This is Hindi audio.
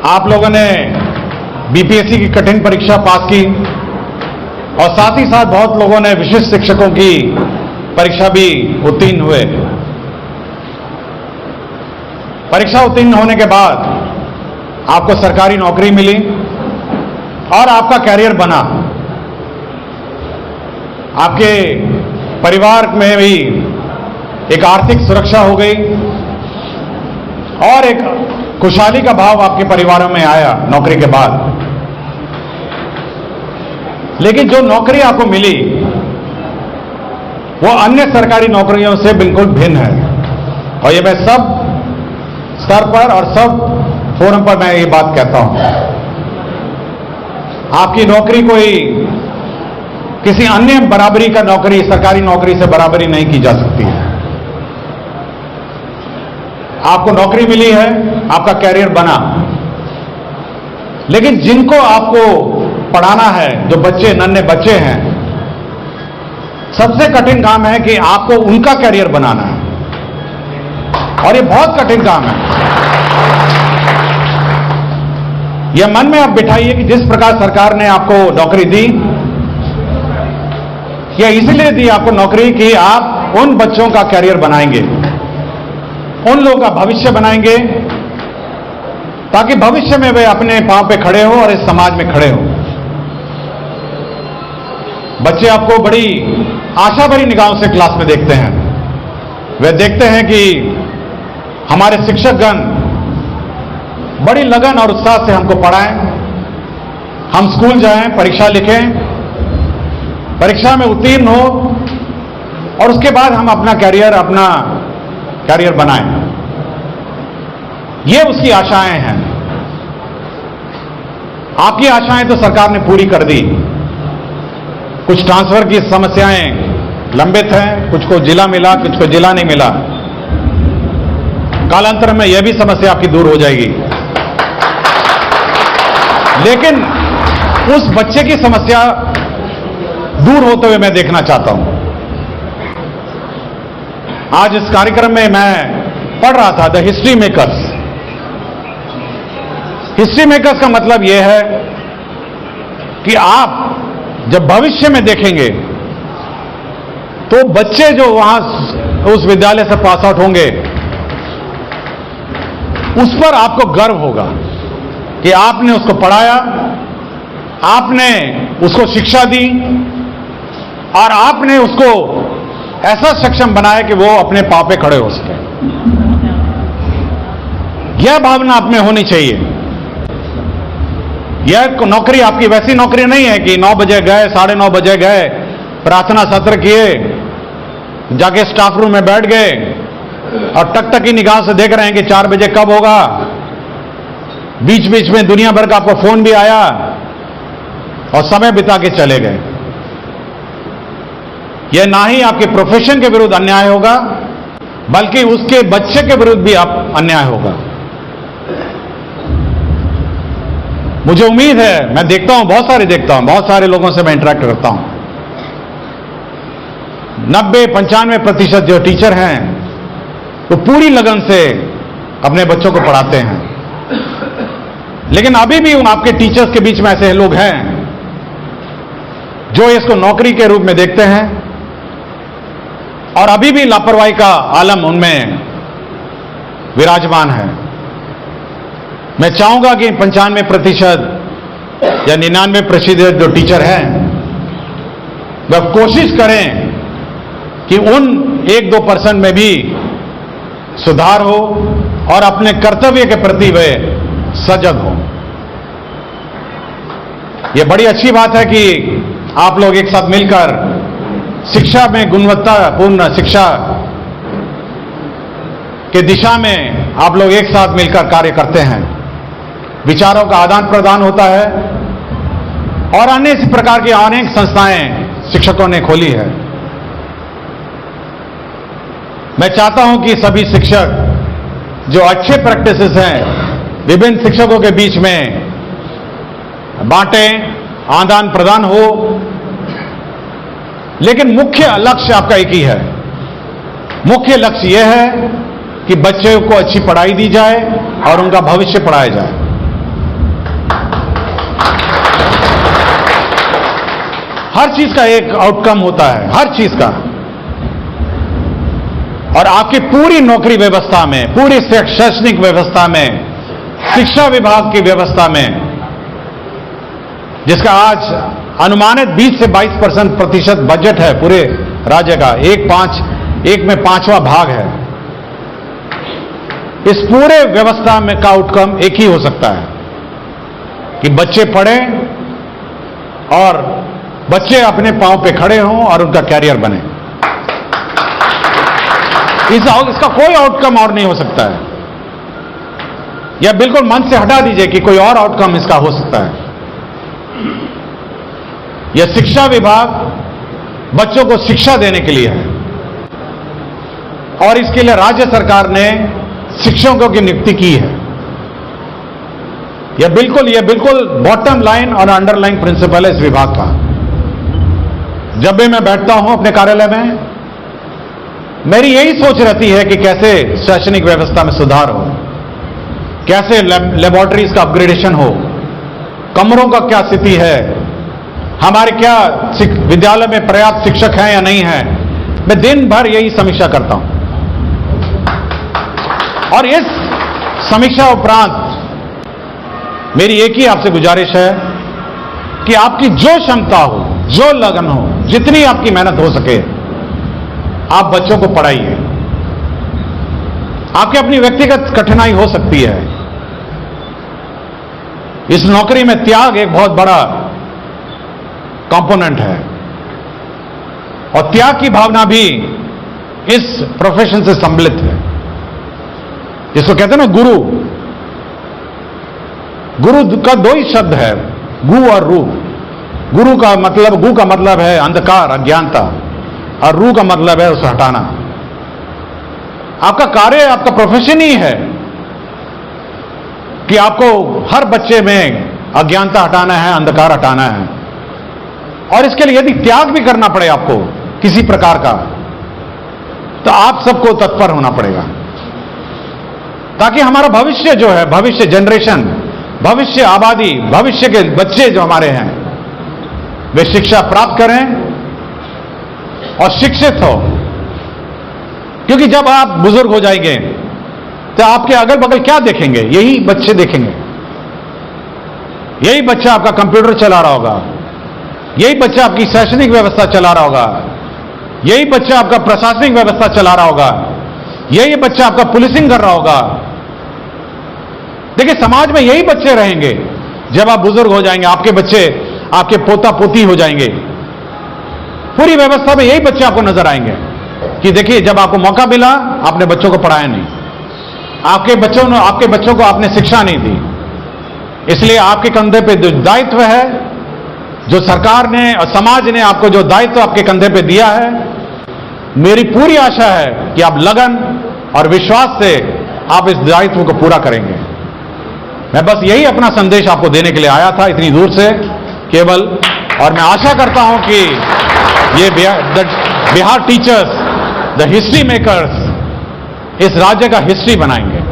आप लोगों ने बीपीएससी की कठिन परीक्षा पास की और साथ ही साथ बहुत लोगों ने विशिष्ट शिक्षकों की परीक्षा भी उत्तीर्ण हुए। परीक्षा उत्तीर्ण होने के बाद आपको सरकारी नौकरी मिली और आपका कैरियर बना। आपके परिवार में भी एक आर्थिक सुरक्षा हो गई और एक खुशहाली का भाव आपके परिवारों में आया नौकरी के बाद। लेकिन जो नौकरी आपको मिली वो अन्य सरकारी नौकरियों से बिल्कुल भिन्न है और ये मैं सब स्तर पर और सब फोरम पर मैं ये बात कहता हूं। आपकी नौकरी कोई किसी अन्य बराबरी का नौकरी, सरकारी नौकरी से बराबरी नहीं की जा सकती है। आपको नौकरी मिली है, आपका कैरियर बना, लेकिन जिनको आपको पढ़ाना है, जो बच्चे नन्हे बच्चे हैं, सबसे कठिन काम है कि आपको उनका कैरियर बनाना है और ये बहुत कठिन काम है। यह मन में आप बिठाइए कि जिस प्रकार सरकार ने आपको नौकरी दी, यह इसलिए दी आपको नौकरी कि आप उन बच्चों का कैरियर बनाएंगे, उन लोगों का भविष्य बनाएंगे, ताकि भविष्य में वे अपने पांव पे खड़े हो और इस समाज में खड़े हो। बच्चे आपको बड़ी आशा भरी निगाहों से क्लास में देखते हैं। वे देखते हैं कि हमारे शिक्षकगण बड़ी लगन और उत्साह से हमको पढ़ाएं, हम स्कूल जाएं, परीक्षा लिखें, परीक्षा में उत्तीर्ण हो और उसके बाद हम अपना कैरियर बनाएं। ये उसकी आशाएं हैं। आपकी आशाएं तो सरकार ने पूरी कर दी। कुछ ट्रांसफर की समस्याएं लंबित हैं, कुछ को जिला मिला, कुछ को जिला नहीं मिला। कालांतर में यह भी समस्या आपकी दूर हो जाएगी। लेकिन उस बच्चे की समस्या दूर होते हुए मैं देखना चाहता हूं। आज इस कार्यक्रम में मैं पढ़ रहा था the history makers. History makers का मतलब यह है कि आप जब भविष्य में देखेंगे तो बच्चे जो वहां उस विद्यालय से पास आउट होंगे, उस पर आपको गर्व होगा कि आपने उसको पढ़ाया, आपने उसको शिक्षा दी और आपने उसको ऐसा सक्षम बनाया कि वो अपने पांव पे खड़े हो सके। यह भावना आप में होनी चाहिए। यह नौकरी आपकी वैसी नौकरी नहीं है कि 9 बजे गए, 9:30 बजे गए, प्रार्थना सत्र किए, जाके स्टाफ रूम में बैठ गए और टकटकी निगाह से देख रहे हैं कि 4 बजे कब होगा। बीच बीच में दुनिया भर का आपको फोन भी आया और समय बिता के चले गए। यह ना ही आपके प्रोफेशन के विरुद्ध अन्याय होगा, बल्कि उसके बच्चे के विरुद्ध भी आप अन्याय होगा। मुझे उम्मीद है, मैं देखता हूं, बहुत सारे लोगों से मैं इंटरेक्ट करता हूं। 90-95% जो टीचर हैं वो पूरी लगन से अपने बच्चों को पढ़ाते हैं। लेकिन अभी भी आपके टीचर्स के बीच में ऐसे लोग हैं जो इसको नौकरी के रूप में देखते हैं और अभी भी लापरवाही का आलम उनमें विराजमान है। मैं चाहूंगा कि 95% या 99% जो टीचर हैं वह कोशिश करें कि उन 1-2% में भी सुधार हो और अपने कर्तव्य के प्रति वे सजग हो। यह बड़ी अच्छी बात है कि आप लोग एक साथ मिलकर शिक्षा में गुणवत्तापूर्ण शिक्षा के दिशा में आप लोग एक साथ मिलकर कार्य करते हैं। विचारों का आदान प्रदान होता है और अन्य इस प्रकार की अनेक संस्थाएं शिक्षकों ने खोली है। मैं चाहता हूं कि सभी शिक्षक जो अच्छे प्रैक्टिसेस हैं विभिन्न शिक्षकों के बीच में बांटें, आदान प्रदान हो, लेकिन मुख्य लक्ष्य आपका एक ही है। मुख्य लक्ष्य यह है कि बच्चों को अच्छी पढ़ाई दी जाए और उनका भविष्य पढ़ाया जाए। हर चीज का एक आउटकम होता है, हर चीज का। और आपकी पूरी नौकरी व्यवस्था में, पूरी शैक्षणिक व्यवस्था में, शिक्षा विभाग की व्यवस्था में, जिसका आज अनुमानित 20 से 22% बजट है पूरे राज्य का, एक में पांचवा भाग है। इस पूरे व्यवस्था में का आउटकम एक ही हो सकता है कि बच्चे पढ़ें और बच्चे अपने पांव पे खड़े हों और उनका कैरियर बने। इसका कोई आउटकम और नहीं हो सकता है। या बिल्कुल मन से हटा दीजिए कि कोई और आउटकम इसका हो सकता है। यह शिक्षा विभाग बच्चों को शिक्षा देने के लिए है और इसके लिए राज्य सरकार ने शिक्षकों की नियुक्ति की है। यह बिल्कुल बॉटम लाइन और अंडरलाइन प्रिंसिपल है इस विभाग का। जब भी मैं बैठता हूं अपने कार्यालय में, मेरी यही सोच रहती है कि कैसे शैक्षणिक व्यवस्था में सुधार हो, कैसे लेबोरेटरीज का अपग्रेडेशन हो, कमरों का क्या स्थिति है, हमारे क्या विद्यालय में पर्याप्त शिक्षक हैं या नहीं है। मैं दिन भर यही समीक्षा करता हूं और इस समीक्षा उपरांत मेरी एक ही आपसे गुजारिश है कि आपकी जो क्षमता हो, जो लगन हो, जितनी आपकी मेहनत हो सके, आप बच्चों को पढ़ाइए। आपकी अपनी व्यक्तिगत कठिनाई हो सकती है। इस नौकरी में त्याग एक बहुत बड़ा कंपोनेंट है और त्याग की भावना भी इस प्रोफेशन से सम्मिलित है। जिसको कहते हैं ना गुरु, गुरु का दो ही शब्द है, गु और रू। गुरु का मतलब, गु का मतलब है अंधकार, अज्ञानता, और रू का मतलब है उसे हटाना। आपका कार्य, आपका प्रोफेशन ही है कि आपको हर बच्चे में अज्ञानता हटाना है, अंधकार हटाना है। और इसके लिए यदि त्याग भी करना पड़े आपको किसी प्रकार का, तो आप सबको तत्पर होना पड़ेगा ताकि हमारा भविष्य जो है, भविष्य जनरेशन, भविष्य आबादी, भविष्य के बच्चे जो हमारे हैं, वे शिक्षा प्राप्त करें और शिक्षित हो। क्योंकि जब आप बुजुर्ग हो जाएंगे तो आपके अगल बगल क्या देखेंगे? यही बच्चे देखेंगे। यही बच्चा आपका कंप्यूटर चला रहा होगा, यही बच्चा आपकी शैक्षणिक व्यवस्था चला रहा होगा, यही बच्चा आपका प्रशासनिक व्यवस्था चला रहा होगा, यही बच्चा आपका पुलिसिंग कर रहा होगा। देखिए, समाज में यही बच्चे रहेंगे। जब आप बुजुर्ग हो जाएंगे, आपके बच्चे, आपके पोता पोती हो जाएंगे, पूरी व्यवस्था में यही बच्चे आपको नजर आएंगे कि देखिए, जब आपको मौका मिला आपने बच्चों को पढ़ाया नहीं, आपके बच्चों को आपने शिक्षा नहीं दी। इसलिए आपके कंधे पे जो दायित्व है, जो सरकार ने और समाज ने आपको जो दायित्व आपके कंधे पे दिया है, मेरी पूरी आशा है कि आप लगन और विश्वास से आप इस दायित्व को पूरा करेंगे। मैं बस यही अपना संदेश आपको देने के लिए आया था इतनी दूर से केवल। और मैं आशा करता हूं कि ये Bihar teachers, the history makers, इस राज्य का हिस्ट्री बनाएंगे।